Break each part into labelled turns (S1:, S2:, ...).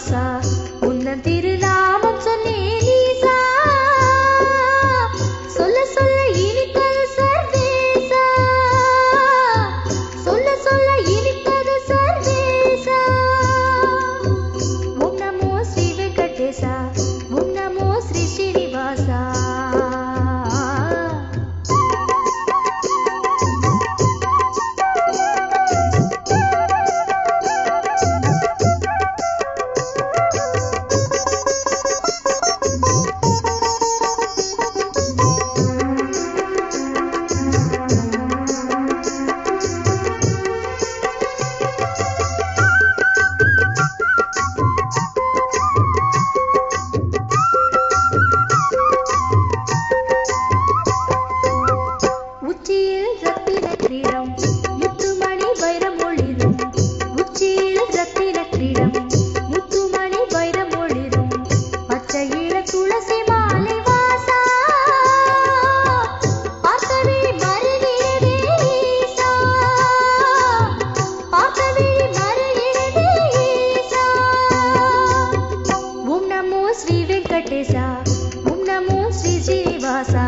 S1: ஸ்ரீனிவாசா உந்தன் திருநாமம் சொன்னேன் ஈசா சொல்ல சொல்ல இனிப்பது சர்வேசா சொல்ல சொல்ல இனிப்பது சர்வேசா ஓம் நமோ ஸ்ரீ வெங்கடேசா ஓம் நமோ ஸ்ரீ ஸ்ரீனிவாசா ஓம் நமோ ஸ்ரீ ஸ்ரீனிவாசா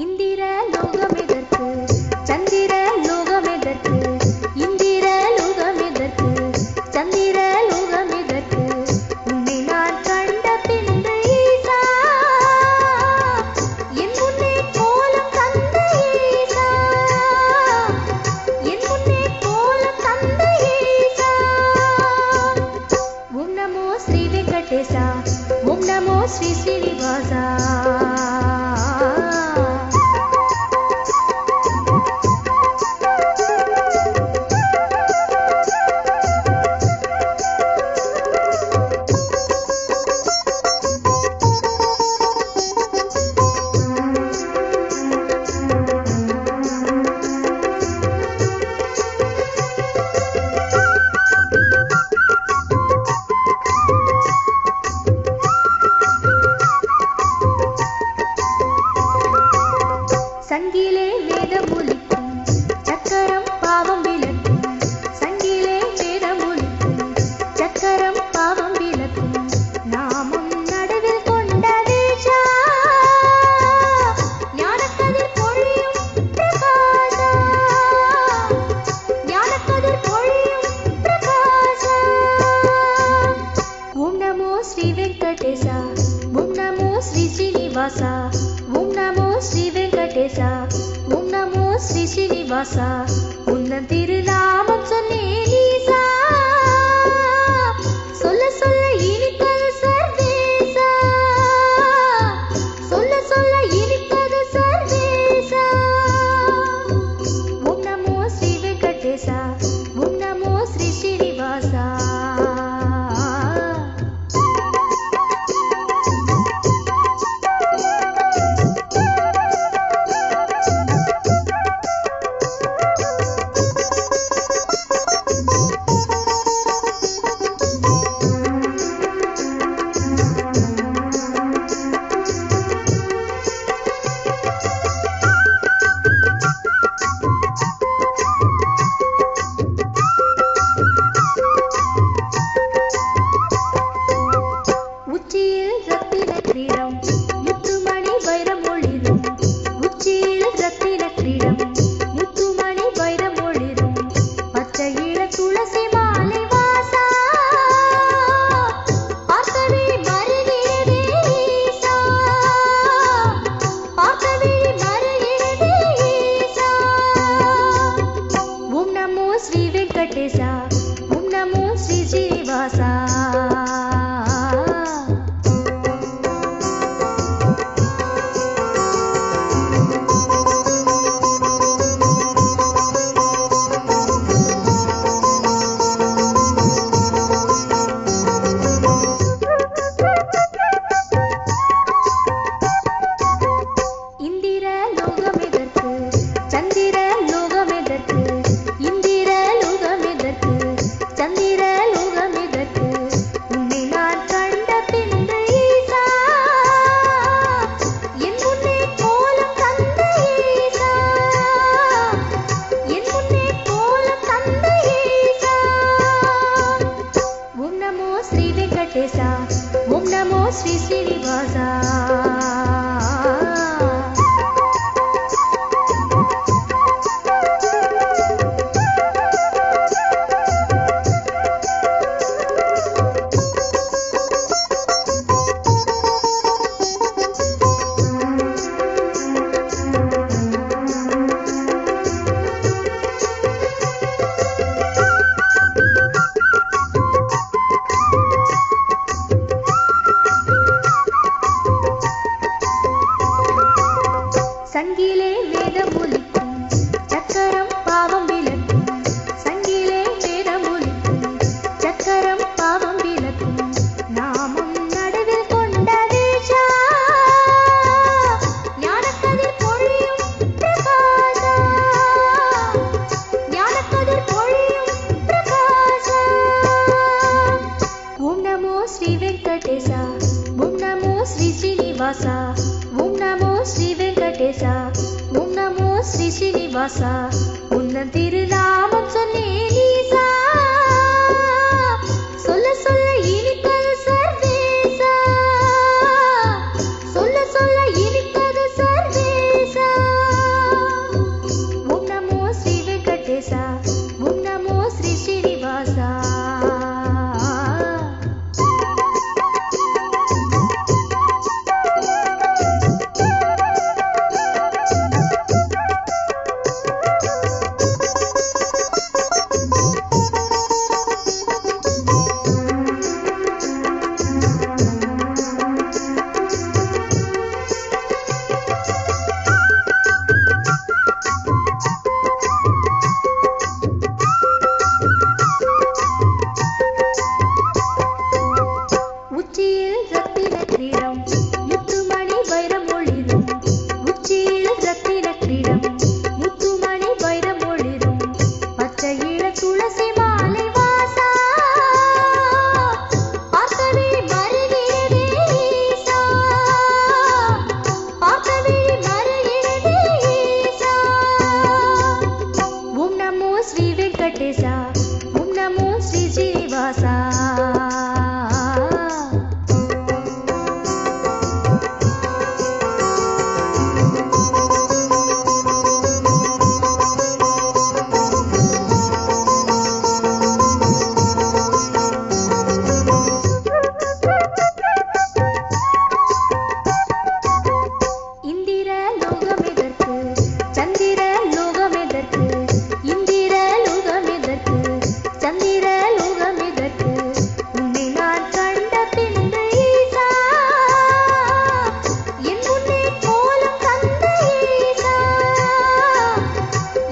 S1: இந்திர லோகம் எதற்கு சந்திர லோகம் எதற்கு இந்திர லோகம் எதற்கு சந்திர லோகம் எதற்கு உன்னை நான் கண்ட பின்பு ஈசா என் முன்னே கோலம் தந்த ஈசா என் முன்னே கோலம் தந்த ஈசா ஓம் நமோ ஸ்ரீ வெங்கடேசா ஓம் நமோ ஸ்ரீ ஸ்ரீனிவாசா சங்கிலே வேதமொலிக்கும் சக்கரம் பாவம் விளக்கும் சங்கிலே வேதமொலிக்கும் சக்கரம் பாவம் விளக்கும் நாமம் நடுவில் கொண்ட வேஷா ஞானக்கதிர் பொழியும் பிரகாசா ஞானக்கதிர் பொழியும் பிரகாசா ஓம் நமோ ஸ்ரீ வெங்கடேசா ஓம் நமோ ஸ்ரீ ஸ்ரீனிவாசா ஓம் நமோ ஸ்ரீ வெங்கடேசா ஓம் நமோ ஸ்ரீ ஸ்ரீனிவாசா உந்தன் திருநாமம் சொன்னேன் ஈசா சொல்ல சொல்ல இனிப்பது சர்வேசா சொல்ல சொல்ல இனிப்பது சர்வேசா ஓம் நமோ ஸ்ரீ வெங்கடேசா ஓம் நமோ ஸ்ரீ ஸ்ரீனிவாசா உச்சியில் ரத்தின கிரீடம் முத்துமணி வைரம் ஒளிரும் உச்சியில் ரத்தின கிரீடம் முத்துமணி வைரம் ஒளிரும் பச்சை இள துளசி மாலை வாசா பார்த்தவே மருகிறதே ஈசா பார்த்தவே மருகிறதே ஈசா ஓம் நமோ ஸ்ரீ வெங்கடேசா ஓம் நமோ ஸ்ரீ ஸ்ரீனிவாசா இந்திர லோகம் எதற்கு சந்திர லோகம் எதற்கு வெங்கடேசா ஓம் நமோ ஸ்ரீ ஸ்ரீனிவாசா. சங்கிலே வேதமொலிக்கும் சக்கரம் பாவம் விளக்கும், சங்கிலே வேதமொலிக்கும் சக்கரம் பாவம் விளக்கும், நாமம் நடுவில் கொண்ட வேஷா ஞானக்கதிர் பொழியும் பிரகாசா, ஞானக்கதிர் பொழியும் பிரகாசா. ஓம் நமோ ஸ்ரீ வெங்கடேசா ஓம் நமோ ஸ்ரீ ஸ்ரீனிவாசா ஓம் நமோ ஸ்ரீ வெங்கடேசா ஓம் நமோ ஸ்ரீ ஸ்ரீனிவாசா. உன்னன் திருநாமம் சொன்னேன் ஈசா, சொல்ல சொல்ல இனிப்பது சர்வேசா, சொல்ல சொல்ல இனிப்பது சர்வேசா. ஓம் நமோ ஸ்ரீ வெங்கடேசா ஓம் நமோ ஸ்ரீ ஸ்ரீனிவாசா. உச்சியில் ரத்தின கிரீடம் முத்துமணி வைரம் ஒளிரும், உச்சியில் ரத்தின கிரீடம் முத்துமணி வைரம் ஒளிரும், பச்சையில துளசி மாலை வாசா பார்க்கவே மருகிறதே ஈசா, பார்க்கவே மருகிறதே ஈசா. ஓம் நமோ ஸ்ரீ வெங்கடேசா ஓம் நமோ ஸ்ரீ ஸ்ரீனிவாசா. இந்திர லோகமெதற்கு சந்திர லோகமெதற்கு, இந்திர லோகமெதற்கு சந்திர லோகமெதற்கு, உன்னை நான் கண்ட பின்பு ஈசா என் முன்னே கோலம் தந்த ஈசா,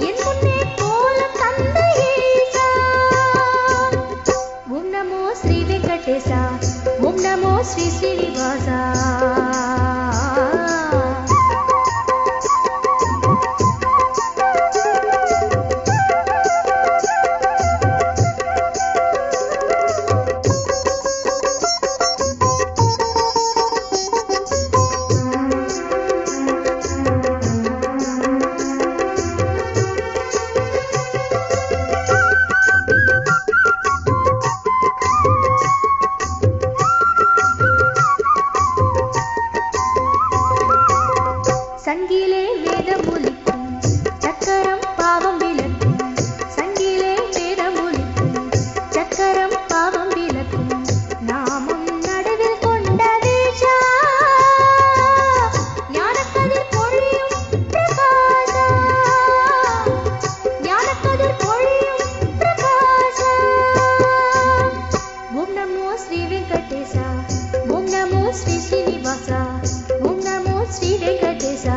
S1: என் முன்னே கோலம் தந்த ஈசா. ஓம் நமோ ஸ்ரீ வெங்கடேசா ஓம் நமோ ஸ்ரீ ஸ்ரீனிவாசா. சங்கிலே வேதமொலிக்கும் சக்கரம் பாவம் விளக்கும், சங்கிலே வேதமொலிக்கும் சக்கரம் பாவம் விளக்கும், நாமம் நடுவில் கொண்ட வேஷா ஞானக்கதிர் பொழியும் பிரகாசா, ஞானக்கதிர் பொழியும் பிரகாசா. ஓம் நமோ ஸ்ரீ வெங்கடேசா ஓம் நமோ ஸ்ரீ ஸ்ரீனிவாசா ஓம் நமோ ஸ்ரீ வெங்கடேசா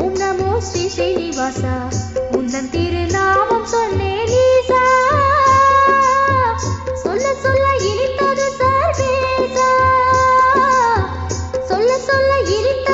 S1: ஓம் நமோ ஸ்ரீ ஸ்ரீனிவாசா. உன்னன் திருநாமம் சொன்னேன் ஈசா, சொல்ல சொல்ல இனிப்பது சர்வேசா, சொல்ல சொல்ல இனிப்பது